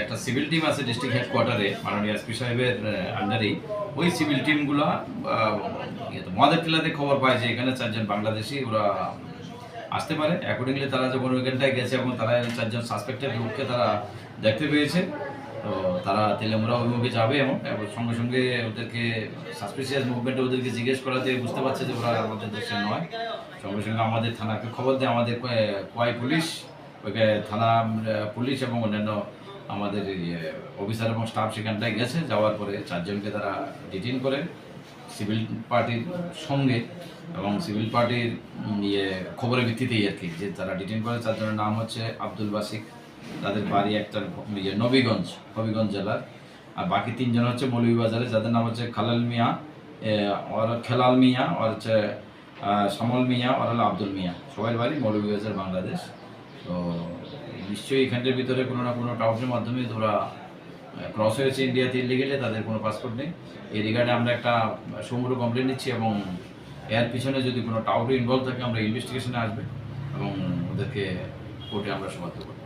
একটা civil team আছে district হেডকোয়ার্টারে মাননীয় এসপি সাহেবের আন্ডারেই। ওই সিভিল টিমগুলো মদের টিলাতে খবর পায় যে এখানে 4 জন বাংলাদেশি ওরা আসতে পারে। অ্যাকর্ডিংলি তারা যখন ওইখানটায় গেছে এবং তারা 4 জন সাসপেক্টেড লোককে তারা দেখতে পেয়েছে, তো তারা তেলেমুরা অভিমুখে যাবে এবং সঙ্গে সঙ্গে ওদেরকে সাসপিসিয়াস মুভমেন্টে ওদেরকে জিজ্ঞেস করাতে বুঝতে পারছে যে ওরা আমাদের দেশের নয়। সঙ্গে সঙ্গে আমাদের থানাকে খবর দেয়, আমাদের কোয়াই পুলিশ, ওইখানে থানা পুলিশ এবং অন্যান্য আমাদের অফিসার এবং স্টাফ সেখানটায় গেছে। যাওয়ার পরে 4 জনকে তারা ডিটেইন করে সিভিল পার্টির সঙ্গে, এবং সিভিল পার্টির খবরের ভিত্তিতেই আর কি যে তারা ডিটেইন করে। 4 জনের নাম হচ্ছে আব্দুল বাসিক, তাদের বাড়ি একটা নবীগঞ্জ জেলার। আর বাকি 3 জন হচ্ছে মৌলভীবাজারে, যাদের নাম হচ্ছে খালাল মিয়া আর খেলাল মিয়া আর হচ্ছে সমল মিয়া আর হলো আব্দুল মিয়া। সবাই বাড়ি মৌলভীবাজার, বাংলাদেশ। তো নিশ্চয়ই এখানটার ভিতরে কোনো না কোনো টাউনের মাধ্যমে ওরা ক্রস হয়েছে ইন্ডিয়াতে ইলিগেলে, তাদের কোনো পাসপোর্ট নেই। এই রিগার্ডে আমরা একটা সমগ্র কমপ্লেন নিচ্ছি এবং এর পিছনে যদি কোনো টাউটে ইনভলভ থাকে আমরা ইনভেস্টিগেশনে আসবে এবং ওদেরকে কোর্টে আমরা সমর্থন করব।